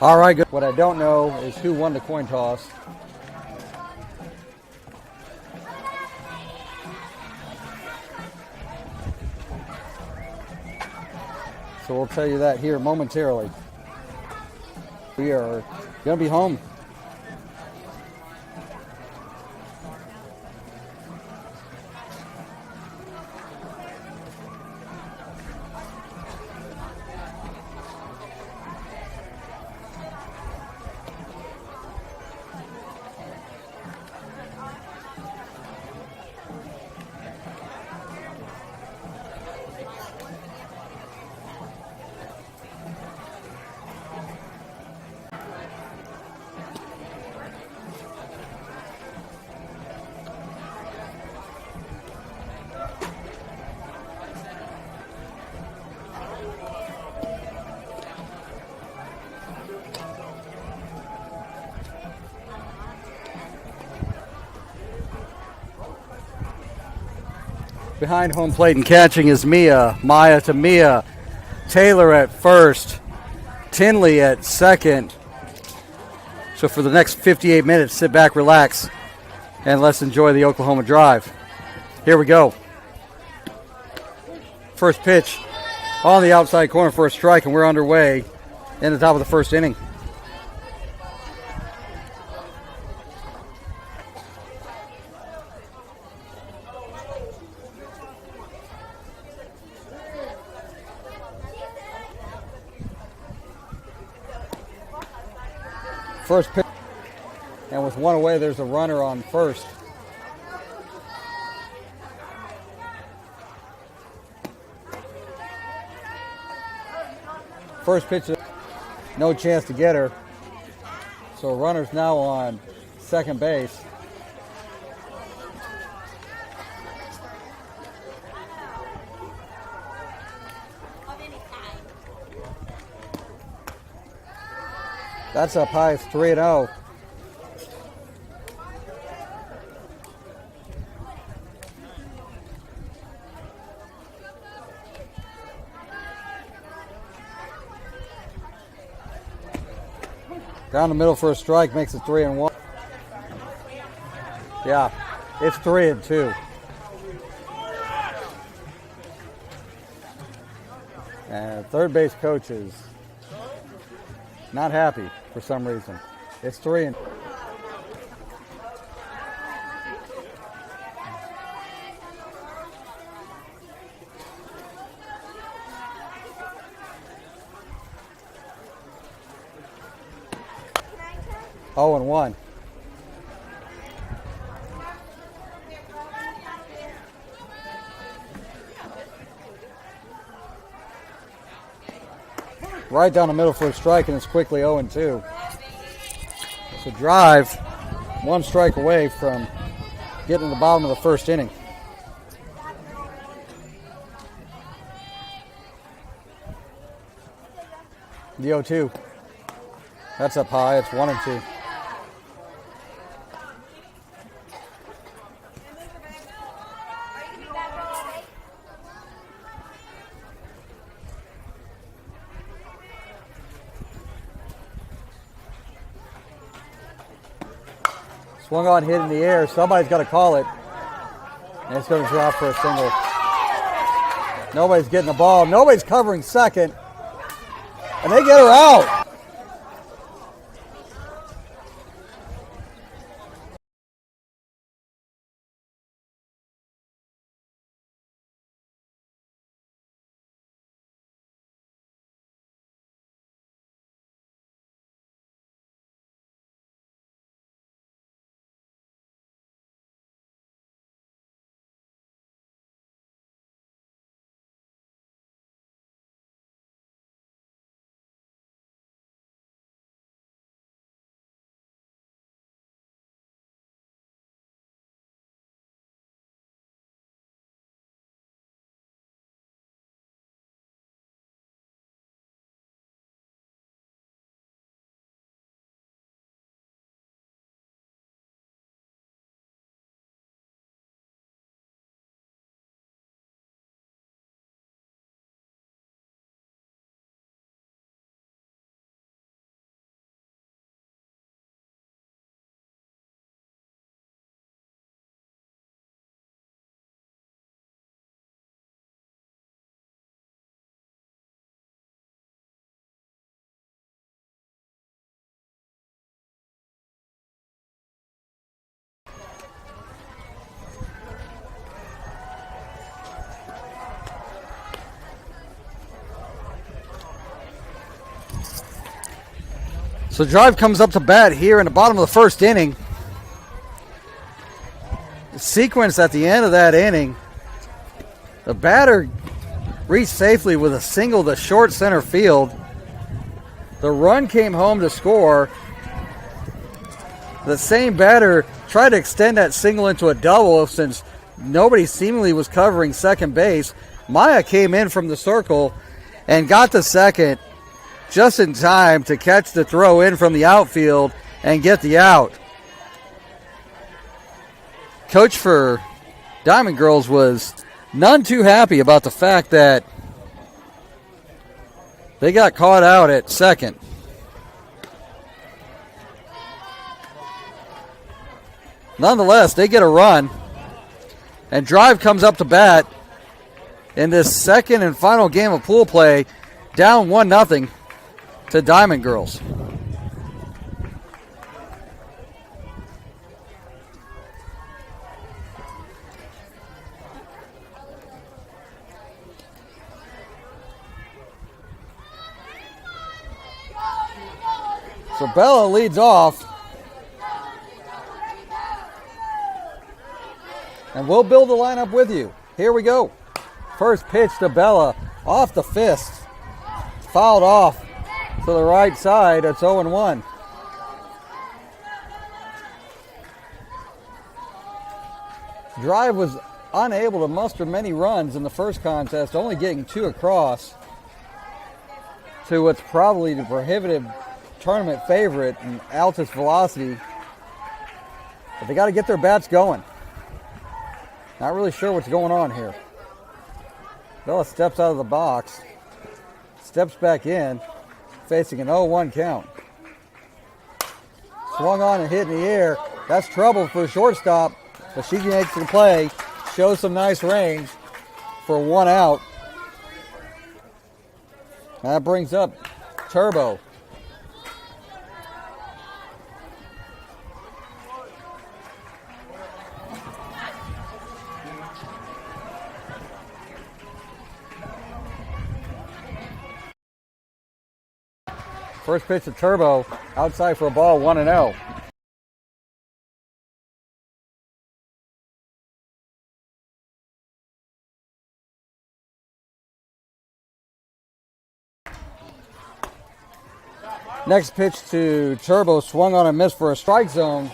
All right, good. What I don't know is who won the coin toss. So we'll tell you that here momentarily. We are going to be home. Behind home plate and catching is Maya to Mia. Taylor at first. Tinley at second. So for the next 58 minutes, sit back, relax, and let's enjoy the Oklahoma drive. Here we go. First pitch on the outside corner for a strike, and we're underway in the top of the first inning. First pitch, and with one away, there's a runner on first. First pitch, no chance to get her. So runner's now on second base. That's up high, it's 3-0. Down the middle for a strike, makes it 3-1. Yeah, it's 3-2. And third base coach is not happy for some reason. It's 3-. 0-1. Right down the middle for a strike, and it's quickly 0-2. So drive, one strike away from getting to the bottom of the first inning. The 0-2. That's up high, it's 1-2. Swung on, hit in the air. Somebody's got to call it. And it's going to drop for a single. Nobody's getting the ball. Nobody's covering second. And they get her out. So drive comes up to bat here in the bottom of the first inning. The sequence at the end of that inning, the batter reached safely with a single to short center field. The run came home to score. The same batter tried to extend that single into a double since nobody seemingly was covering second base. Maya came in from the circle and got to second just in time to catch the throw in from the outfield and get the out. Coach for Diamond Girls was none too happy about the fact that they got caught out at second. Nonetheless, they get a run, and drive comes up to bat in this second and final game of pool play, down 1-0 to Diamond Girls. So Bella leads off. And we'll build the lineup with you. Here we go. First pitch to Bella. Off the fist. Fouled off to the right side. It's 0-1. Drive was unable to muster many runs in the first contest, only getting 2 across to what's probably the prohibitive tournament favorite in Altus Velocity. But they got to get their bats going. Not really sure what's going on here. Bella steps out of the box, steps back in, facing an 0-1 count. Swung on and hit in the air. That's trouble for a shortstop, but she makes the play, shows some nice range for 1 out. That brings up Turbo. First pitch to Turbo, outside for a ball, 1-0. Next pitch to Turbo, swung on and missed for a strike zone.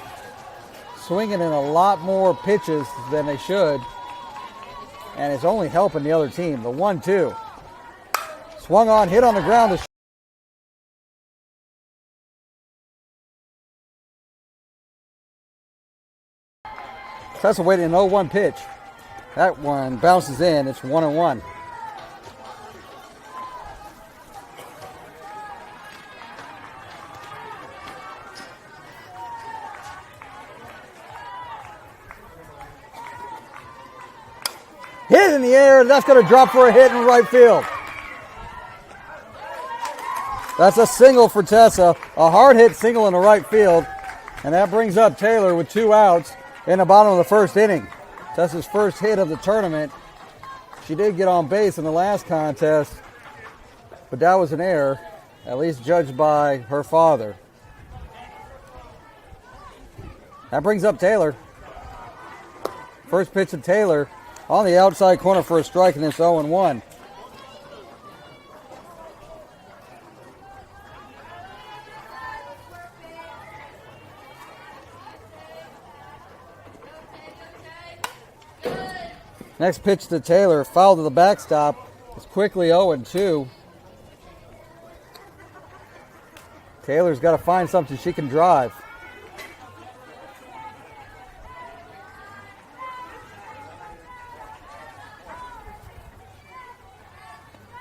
Swinging in a lot more pitches than they should. And it's only helping the other team. The 1-2. Swung on, hit on the ground. Tessa waiting an 0-1 pitch. That one bounces in. It's 1-1. Hit in the air. That's going to drop for a hit in right field. That's a single for Tessa. A hard hit single in the right field. And that brings up Taylor with 2 outs in the bottom of the first inning. Tessa's first hit of the tournament. She did get on base in the last contest, but that was an error, at least judged by her father. That brings up Taylor. First pitch to Taylor on the outside corner for a strike, and it's 0-1. Next pitch to Taylor, foul to the backstop. It's quickly 0-2. Taylor's got to find something she can drive.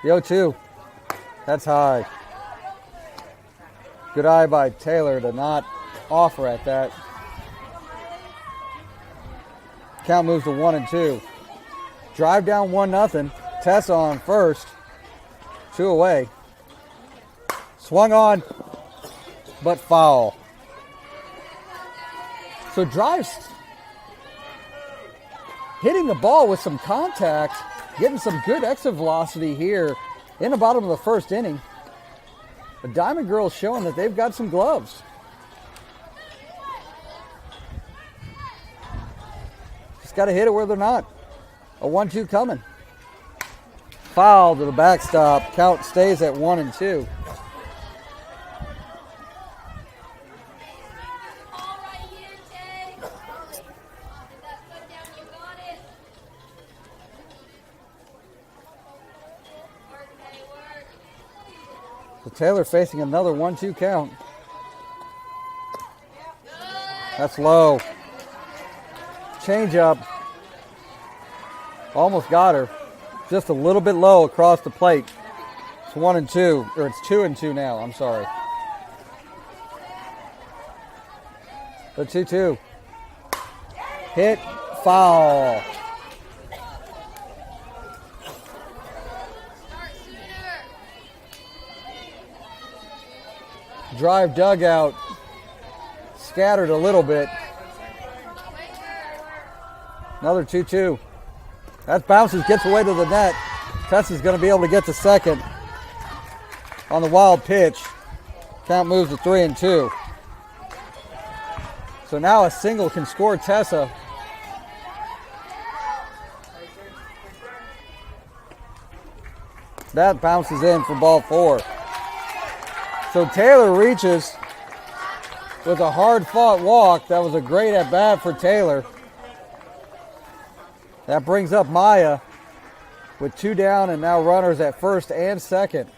The 0-2. That's high. Good eye by Taylor to not offer at that. Count moves to 1-2. Drive down 1-0. Tessa on first. 2 away. Swung on, but foul. So Drive's hitting the ball with some contact, getting some good exit velocity here in the bottom of the first inning. The Diamond Girls showing that they've got some gloves. Just got to hit it where they're not. A 1-2 coming. Foul to the backstop. Count stays at 1-2. So Taylor facing another 1-2 count. That's low. Change up. Almost got her. Just a little bit low across the plate. It's 1-2, or it's 2-2 now. I'm sorry. The 2-2. Hit, foul. Drive dugout. Scattered a little bit. Another 2-2. That bounces, gets away to the net. Tessa's going to be able to get to second on the wild pitch. Count moves to 3-2. So now a single can score Tessa. That bounces in for ball 4. So Taylor reaches with a hard-fought walk. That was a great at-bat for Taylor. That brings up Maya with 2 down and now runners at first and second.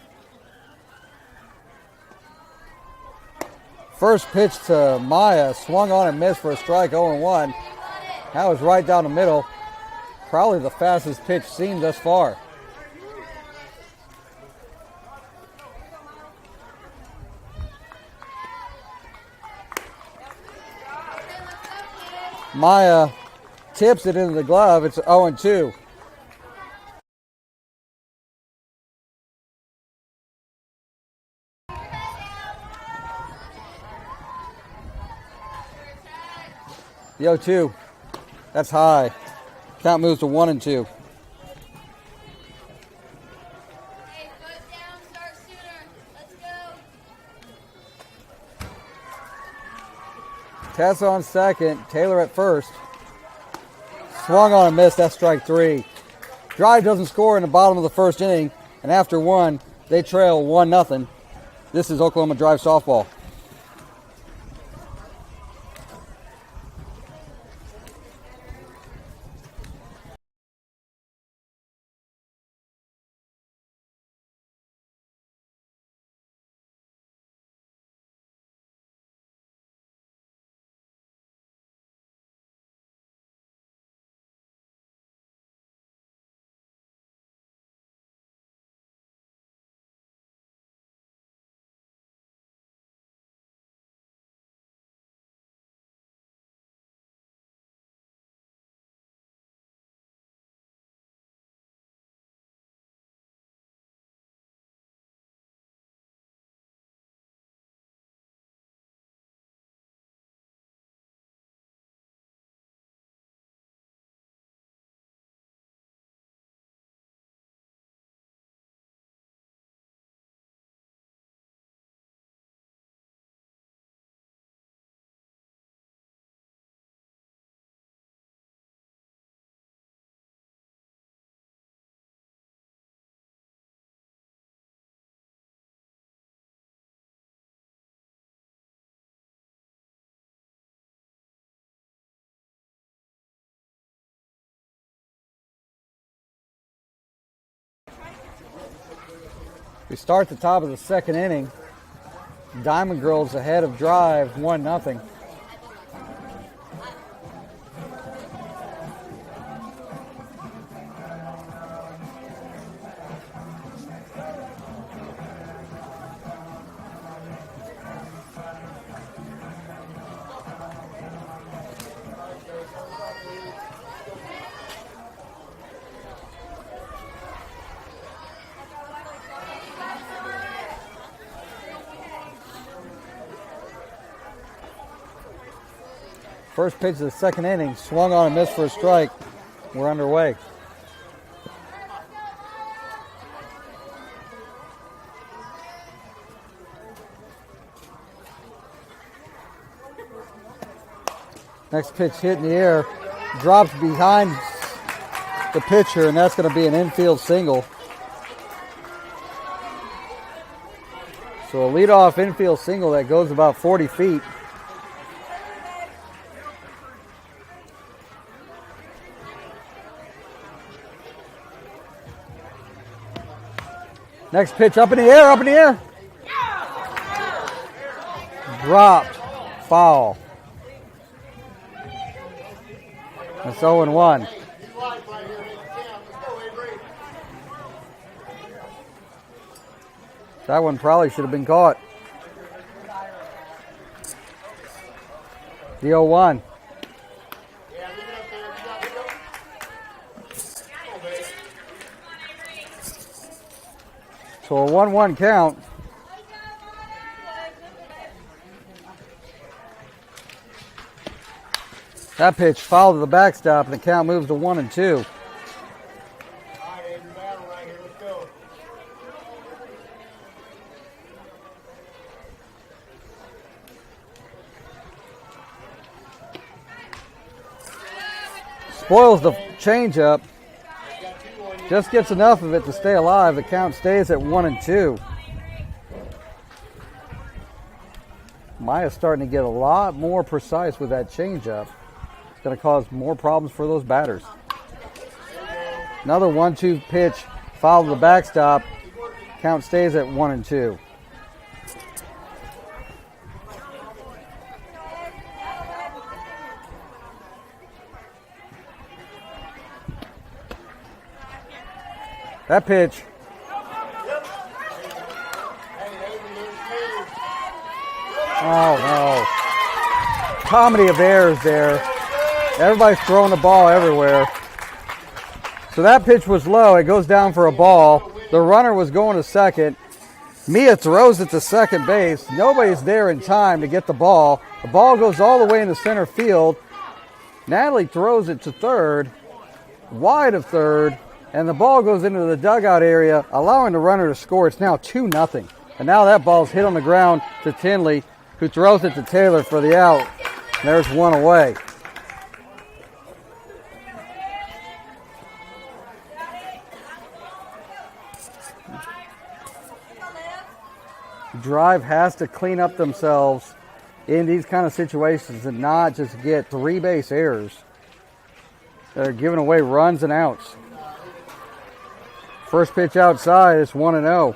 First pitch to Maya, swung on and missed for a strike, 0-1. That was right down the middle. Probably the fastest pitch seen thus far. Maya tips it into the glove. It's 0-2. The 0-2. That's high. Count moves to 1-2. Hey, foot down, start sooner. Let's go. Tessa on second. Taylor at first. Swung on and missed. That's strike 3. Drive doesn't score in the bottom of the first inning, and after 1, they trail 1-0. This is Oklahoma Drive softball. We start the top of the second inning. Diamond Girls ahead of Drive, 1-0. First pitch of the second inning, swung on and missed for a strike. We're underway. Next pitch hit in the air, drops behind the pitcher, and that's going to be an infield single. So a leadoff infield single that goes about 40 feet. Next pitch up in the air, up in the air. Dropped, foul. That's 0-1. That one probably should have been caught. The 0-1. So a 1-1 count. That pitch fouled to the backstop, and the count moves to 1-2. Spoils the changeup. Just gets enough of it to stay alive. The count stays at 1-2. Maya's starting to get a lot more precise with that changeup. It's going to cause more problems for those batters. Another 1-2 pitch, foul to the backstop. Count stays at 1-2. That pitch. Oh no. Comedy of errors there. Everybody's throwing the ball everywhere. So that pitch was low. It goes down for a ball. The runner was going to second. Mia throws it to second base. Nobody's there in time to get the ball. The ball goes all the way into center field. Natalie throws it to third, wide of third, and the ball goes into the dugout area, allowing the runner to score. It's now 2-0. And now that ball's hit on the ground to Tinley, who throws it to Taylor for the out. And there's one away. Drive has to clean up themselves in these kind of situations and not just get 3 base errors that are giving away runs and outs. First pitch outside is 1-0.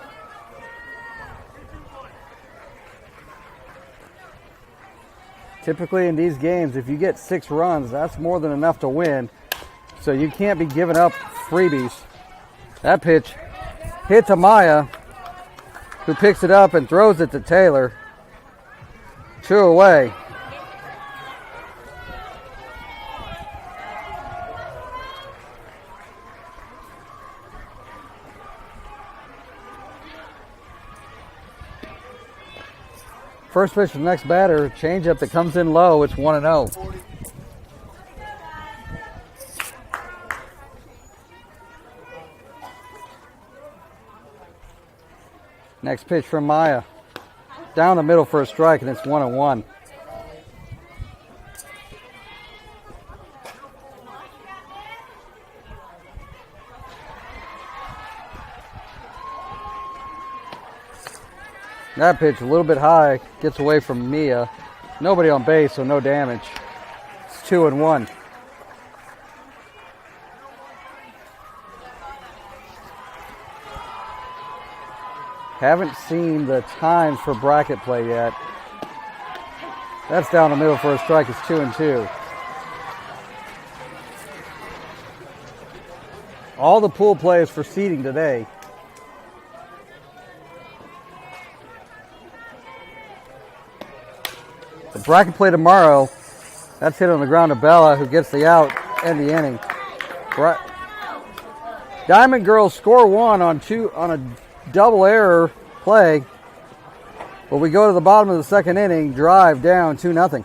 Typically in these games, if you get 6 runs, that's more than enough to win. So you can't be giving up freebies. That pitch hit to Maya, who picks it up and throws it to Taylor. 2 away. First pitch for the next batter, changeup that comes in low. It's 1-0. Next pitch from Maya. Down the middle for a strike, and it's 1-1. That pitch a little bit high, gets away from Mia. Nobody on base, so no damage. It's 2-1. Haven't seen the times for bracket play yet. That's down the middle for a strike. It's 2-2. All the pool play is for seeding today. The bracket play tomorrow, that's hit on the ground to Bella, who gets the out and the inning. Diamond Girls score 1 on a double error play. But we go to the bottom of the second inning, drive down 2-0.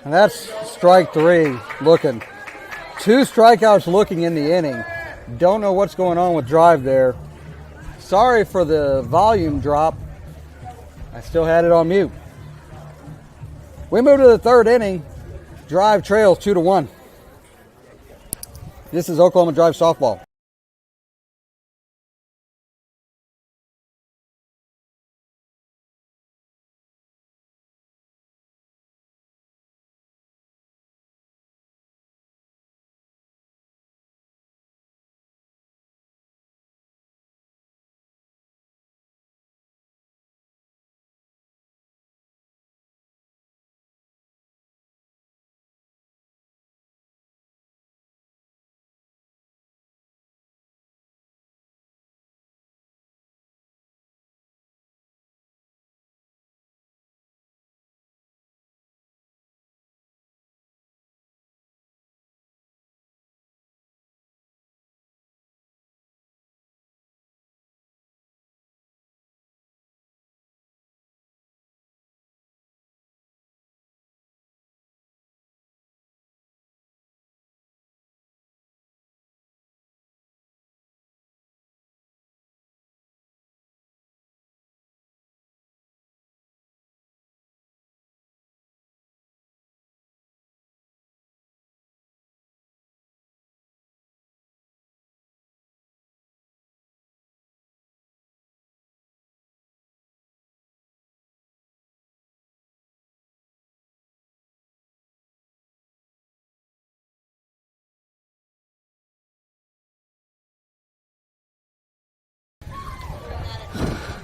And that's strike 3 looking. 2 strikeouts looking in the inning. Don't know what's going on with Drive there. Sorry for the volume drop. I still had it on mute. We move to the 3rd inning. Drive trails 2-1. This is Oklahoma Drive softball.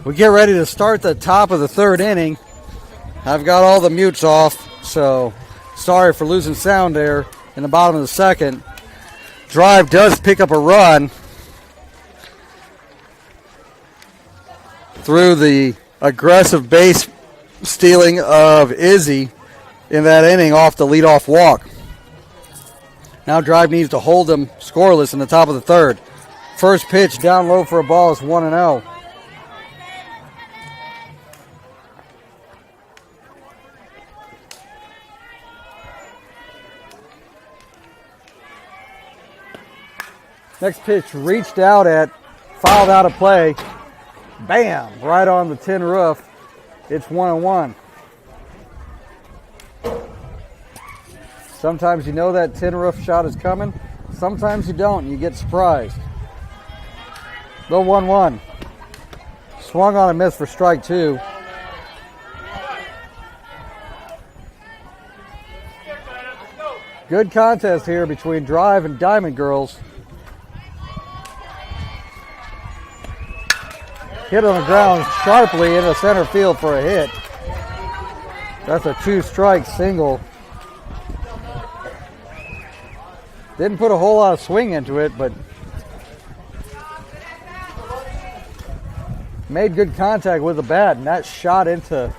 We get ready to start the top of the 3rd inning. I've got all the mutes off, so sorry for losing sound there in the bottom of the 2nd. Drive does pick up a run through the aggressive base stealing of Izzy in that inning off the leadoff walk. Now Drive needs to hold them scoreless in the top of the 3rd. First pitch down low for a ball is 1-0. Next pitch reached out at, fouled out of play. Bam! Right on the tin roof. It's 1-1. Sometimes you know that tin roof shot is coming. Sometimes you don't and you get surprised. The 1-1. Swung on a miss for strike 2. Good contest here between Drive and Diamond Girls. Hit on the ground sharply into center field for a hit. That's a 2-strike single. Didn't put a whole lot of swing into it, but made good contact with the bat, and that shot into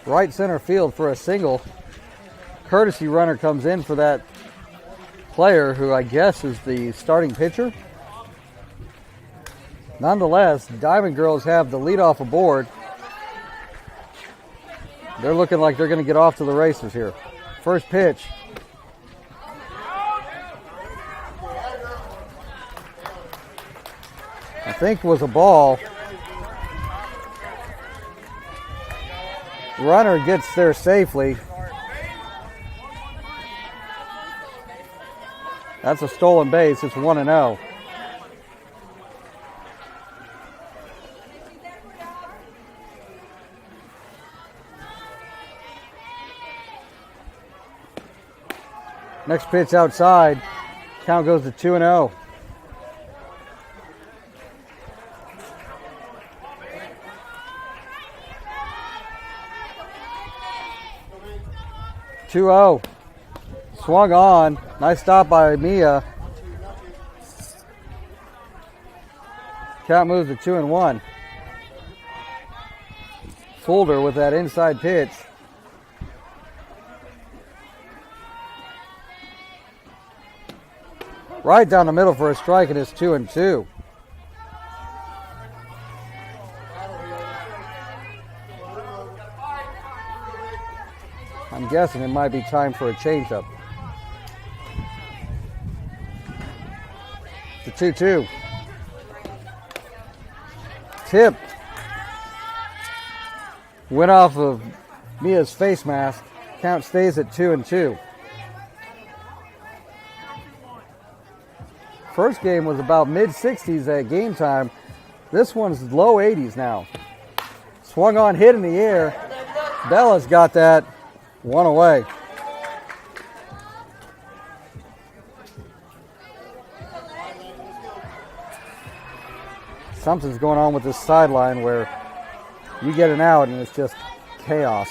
right center field for a single. Courtesy runner comes in for that player, who I guess is the starting pitcher. Nonetheless, Diamond Girls have the leadoff aboard. They're looking like they're going to get off to the races here. First pitch. I think was a ball. Runner gets there safely. That's a stolen base. It's 1-0. Next pitch outside. Count goes to 2-0. Swung on. Nice stop by Mia. Count moves to 2-1. Fooled her with that inside pitch. Right down the middle for a strike, and it's 2-2. I'm guessing it might be time for a changeup. The 2-2. Tip. Went off of Mia's face mask. Count stays at 2-2. First game was about mid-60s at game time. This one's low 80s now. Swung on, hit in the air. Bella's got that. One away. Something's going on with this sideline where you get an out and it's just chaos.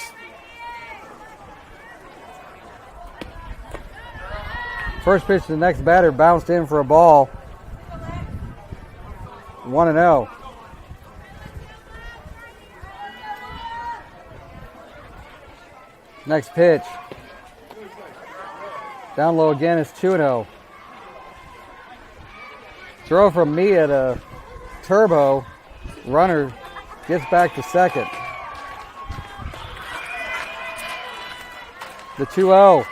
First pitch to the next batter, bounced in for a ball. 1-0. Next pitch. Down low again, it's 2-0. Throw from Mia to Turbo. Runner gets back to second. The 2-0.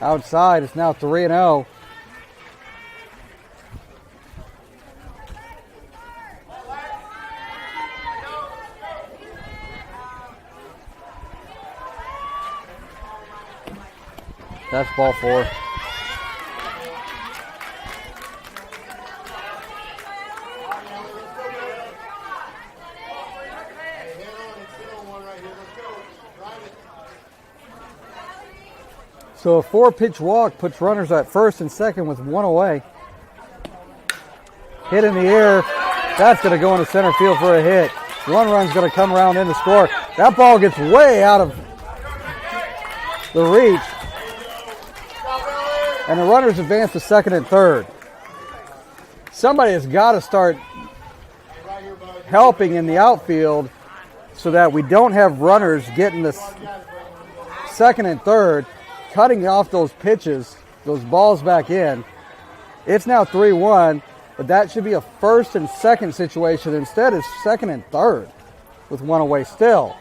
Outside, it's now 3-0. That's ball 4. So a 4-pitch walk puts runners at first and second with 1 away. Hit in the air. That's going to go into center field for a hit. 1 run's going to come around in to score. That ball gets way out of the reach. And the runners advance to second and third. Somebody has got to start helping in the outfield so that we don't have runners getting the second and third, cutting off those pitches, those balls back in. It's now 3-1, but that should be a first and second situation. Instead, it's second and third with 1 away still.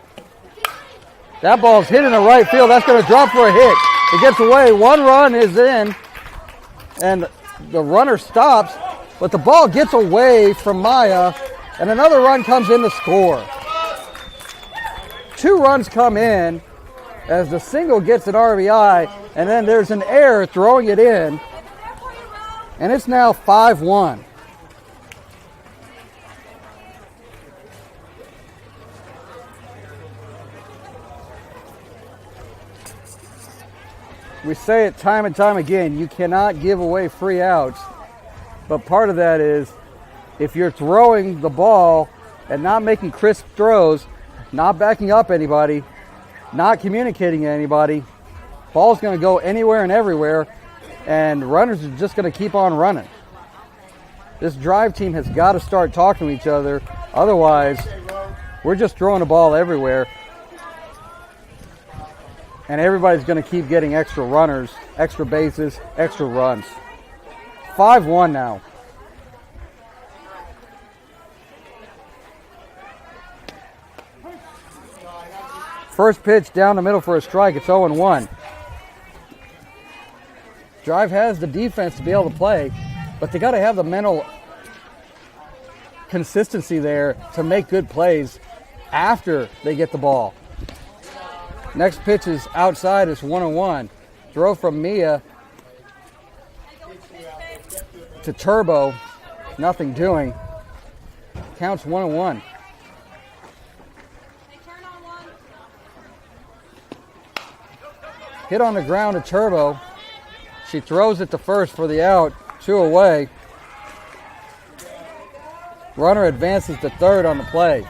That ball's hit in the right field. That's going to drop for a hit. It gets away. 1 run is in, and the runner stops, but the ball gets away from Maya, and another run comes in to score. 2 runs come in as the single gets an RBI, and then there's an error throwing it in, and it's now 5-1. We say it time and time again, you cannot give away free outs, but part of that is if you're throwing the ball and not making crisp throws, not backing up anybody, not communicating to anybody, ball's going to go anywhere and everywhere, and runners are just going to keep on running. This drive team has got to start talking to each other. Otherwise, we're just throwing the ball everywhere, and everybody's going to keep getting extra runners, extra bases, extra runs. 5-1 now. First pitch down the middle for a strike. It's 0-1. Drive has the defense to be able to play, but they got to have the mental consistency there to make good plays after they get the ball. Next pitch is outside. It's 1-1. Throw from Mia to Turbo. Nothing doing. Counts 1-1. Hit on the ground to Turbo. She throws it to first for the out. 2 away. Runner advances to third on the play.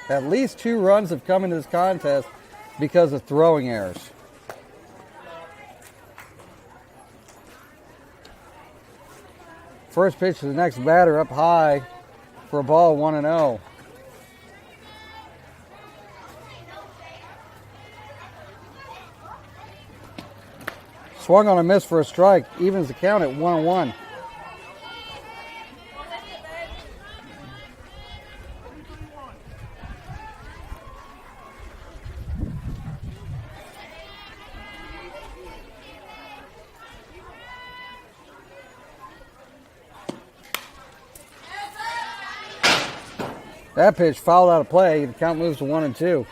At least 2 runs have come into this contest because of throwing errors. First pitch to the next batter up high for a ball, 1-0. Swung on a miss for a strike. Evens the count at 1-1. That pitch fouled out of play. The count moves to 1-2.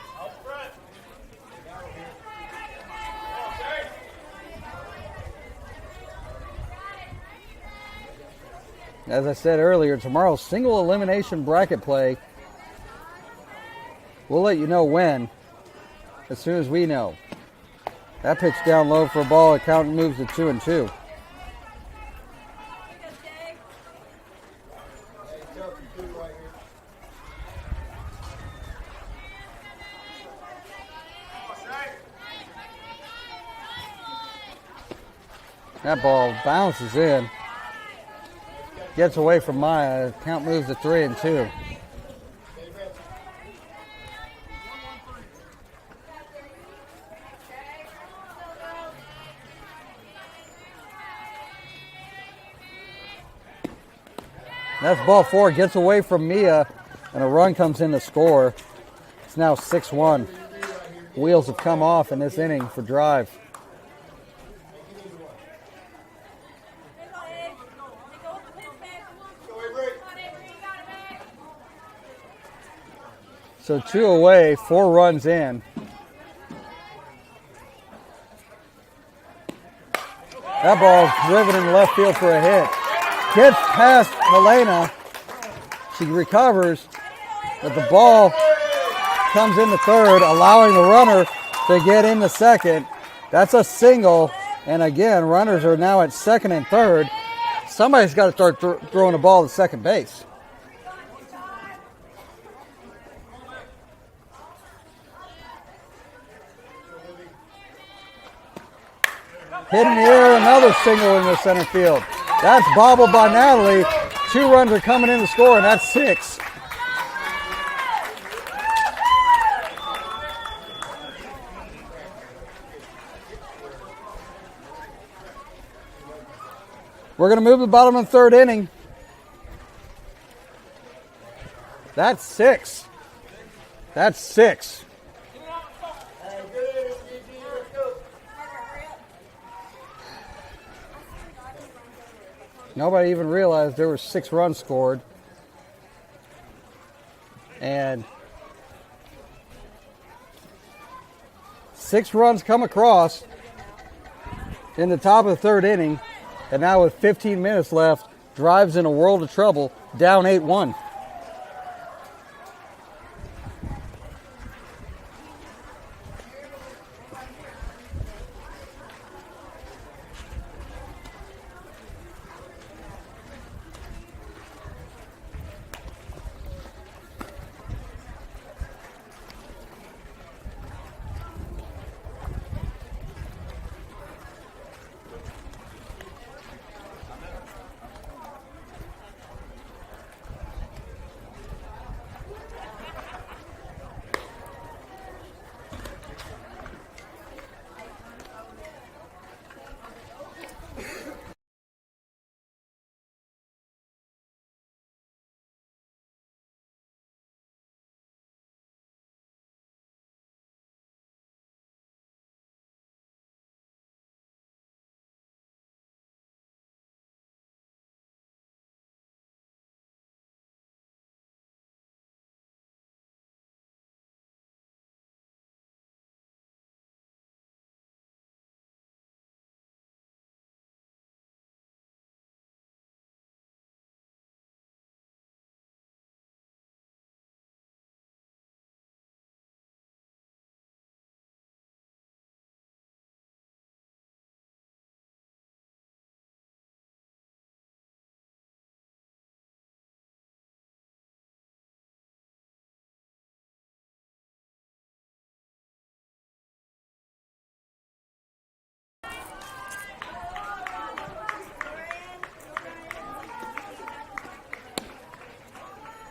As I said earlier, tomorrow's single elimination bracket play. We'll let you know when, as soon as we know. That pitch down low for a ball. The count moves to 2-2. That ball bounces in. Gets away from Maya. Count moves to 3-2. That's ball 4. Gets away from Mia, and a run comes in to score. It's now 6-1. Wheels have come off in this inning for Drive. So 2 away, 4 runs in. That ball's driven in left field for a hit. Gets past Helena. She recovers, but the ball comes into third, allowing the runner to get into second. That's a single, and again, runners are now at second and third. Somebody's got to start throwing the ball to second base. Hit in the air, another single in the center field. That's bobbled by Natalie. 2 runs are coming in to score, and that's 6. We're going to move to the bottom of the 3rd inning. That's 6. That's 6. Nobody even realized there were 6 runs scored. And 6 runs come across in the top of the 3rd inning. And now with 15 minutes left, Drive's in a world of trouble, down 8-1.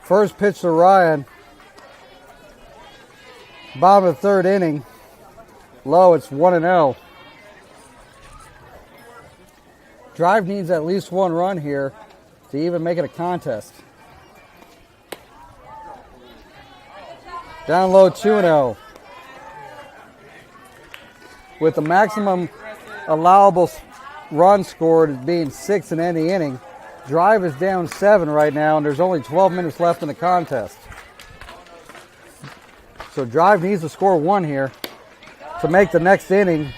First pitch to Ryan. Bottom of the 3rd inning. Low, it's 1-0. Drive needs at least one run here to even make it a contest. Down low 2-0. With the maximum allowable run scored as being 6 in any inning, Drive is down 7 right now, and there's only 12 minutes left in the contest. So Drive needs to score 1 here to make the next inning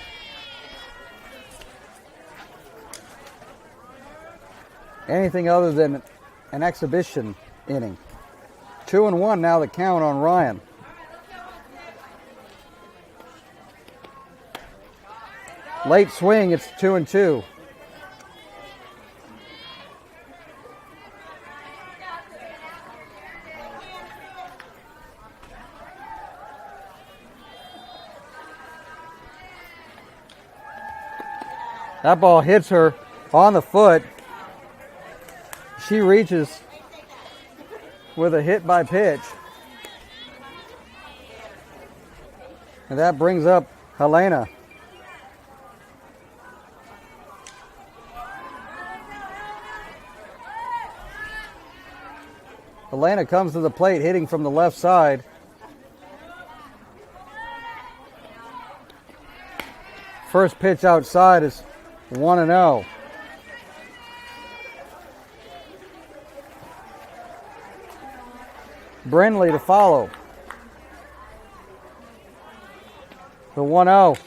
anything other than an exhibition inning. 2-1 now the count on Ryan. Late swing, it's 2-2. That ball hits her on the foot. She reaches with a hit by pitch. And that brings up Helena. Helena comes to the plate hitting from the left side. First pitch outside is 1-0. Brindley to follow. The 1-0.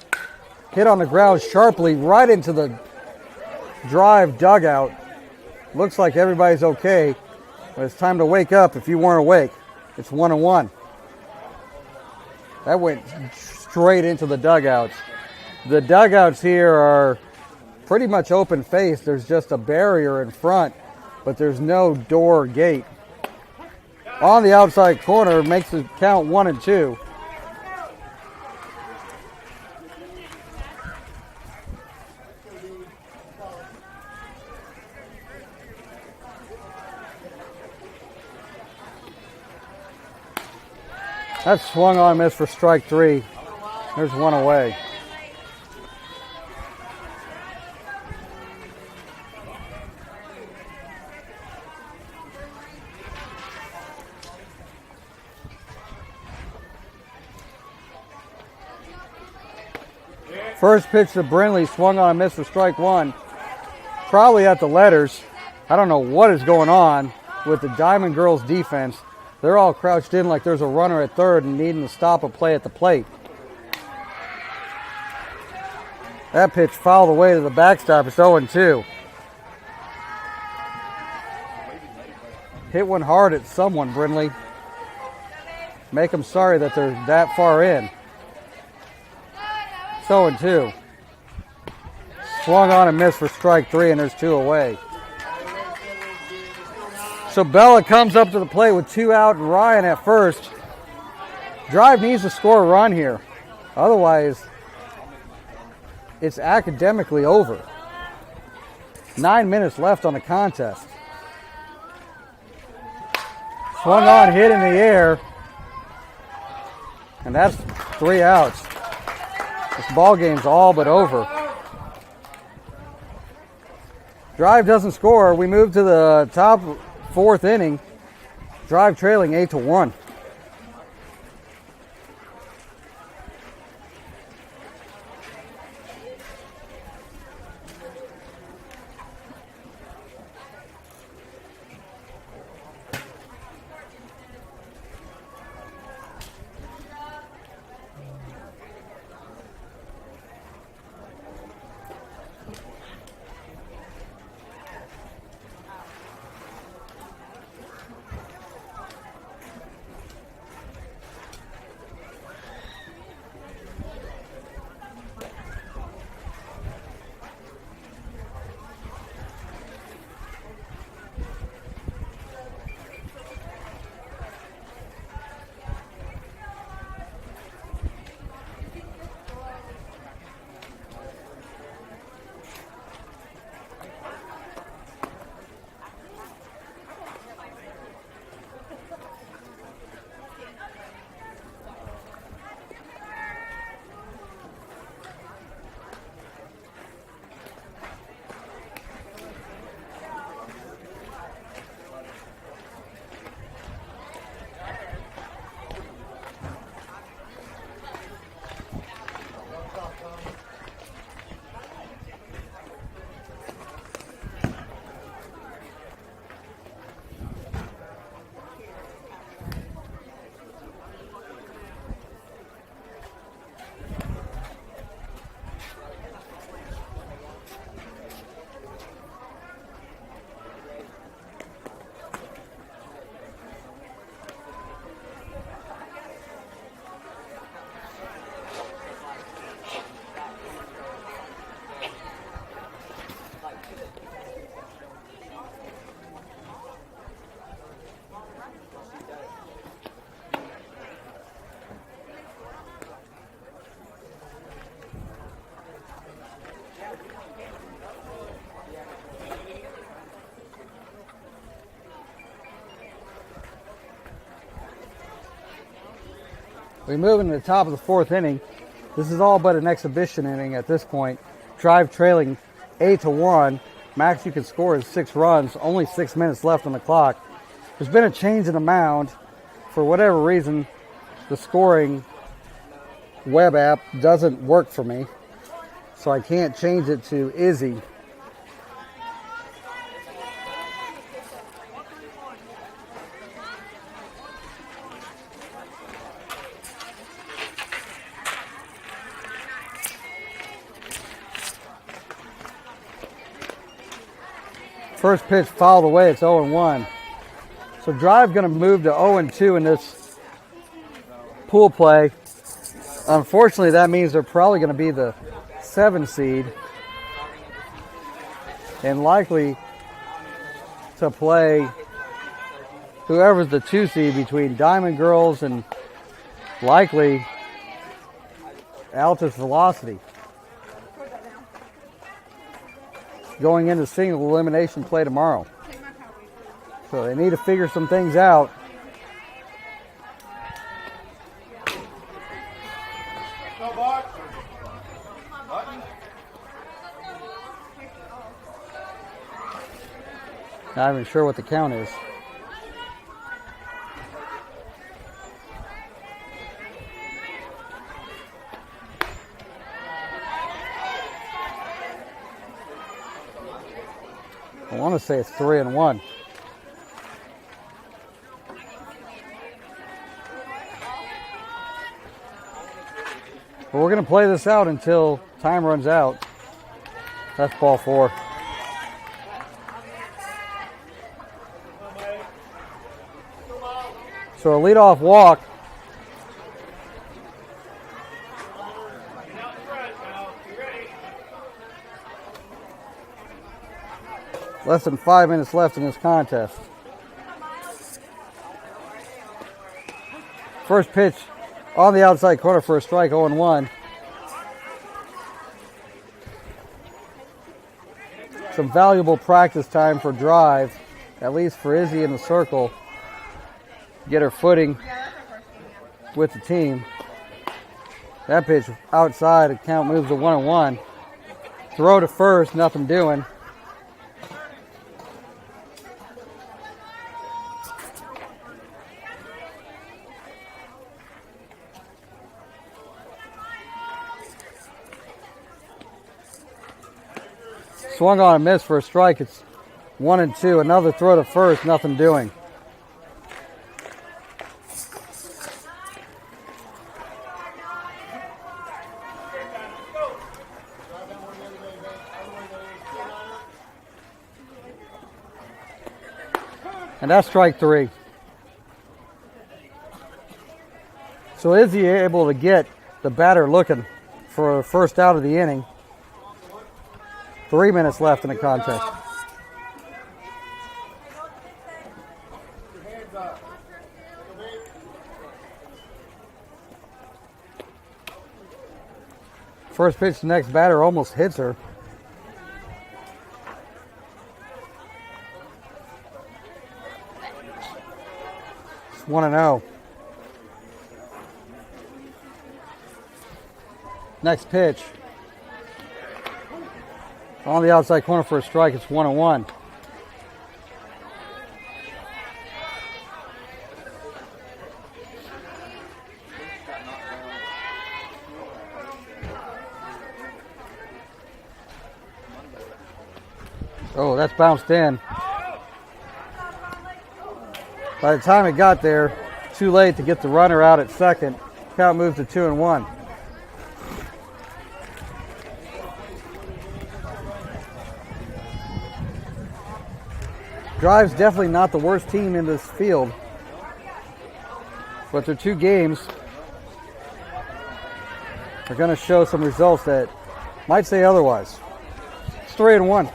Hit on the ground sharply right into the Drive dugout. Looks like everybody's okay, but it's time to wake up if you weren't awake. It's 1-1. That went straight into the dugouts. The dugouts here are pretty much open face. There's just a barrier in front, but there's no door or gate. On the outside corner makes it count 1-2. That's swung on, miss for strike 3. There's 1 away. First pitch to Brindley, swung on, miss for strike 1. Probably at the letters. I don't know what is going on with the Diamond Girls defense. They're all crouched in like there's a runner at third and needing to stop a play at the plate. That pitch fouled away to the backstop. It's 0-2. Hit one hard at someone, Brindley. Make them sorry that they're that far in. It's 0-2. Swung on and missed for strike 3, and there's 2 away. So Bella comes up to the plate with 2 out and Ryan at first. Drive needs to score a run here. Otherwise, it's academically over. 9 minutes left on the contest. Swung on, hit in the air. And that's 3 outs. This ball game's all but over. Drive doesn't score. We move to the top 4th inning. Drive trailing 8-1. We move into the top of the 4th inning. This is all but an exhibition inning at this point. Drive trailing 8-1. Max you can score is 6 runs. Only 6 minutes left on the clock. There's been a change in the mound. For whatever reason, the scoring web app doesn't work for me. So I can't change it to Izzy. First pitch fouled away. It's 0-1. So Drive going to move to 0-2 in this pool play. Unfortunately, that means they're probably going to be the 7 seed and likely to play whoever's the 2 seed between Diamond Girls and likely Altus Velocity. Going into single elimination play tomorrow. So they need to figure some things out. Not even sure what the count is. I want to say it's 3-1. But we're going to play this out until time runs out. That's ball 4. So a leadoff walk. Less than 5 minutes left in this contest. First pitch on the outside corner for a strike, 0-1. Some valuable practice time for Drive, at least for Izzy in the circle. Get her footing with the team. That pitch outside, the count moves to 1-1. Throw to first, nothing doing. Swung on a miss for a strike. It's 1-2. Another throw to first, nothing doing. And that's strike 3. So Izzy able to get the batter looking for a first out of the inning. 3 minutes left in the contest. First pitch, the next batter almost hits her. It's 1-0. Next pitch. On the outside corner for a strike, it's 1-1. Oh, that's bounced in. By the time it got there, too late to get the runner out at second. Count moves to 2-1. Drive's definitely not the worst team in this field, but their 2 games are going to show some results that might say otherwise. It's 3-1.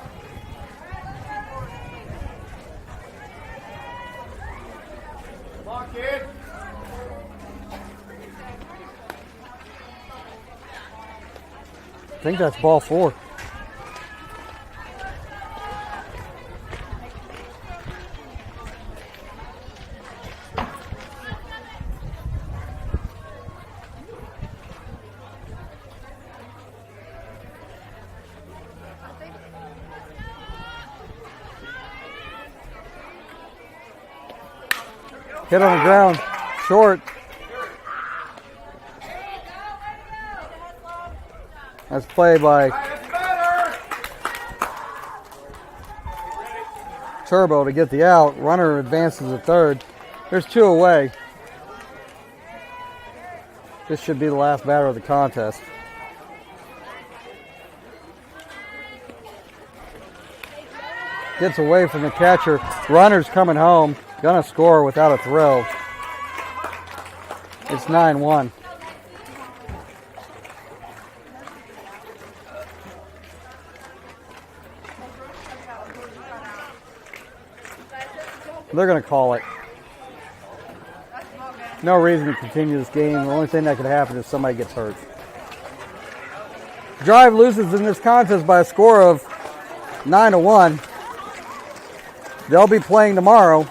I think that's ball 4. Hit on the ground. Short. That's play by Turbo to get the out. Runner advances to third. There's 2 away. This should be the last batter of the contest. Gets away from the catcher. Runner's coming home. Gonna score without a throw. It's 9-1. They're going to call it. No reason to continue this game. The only thing that could happen is somebody gets hurt. Drive loses in this contest by a score of 9-1. They'll be playing tomorrow.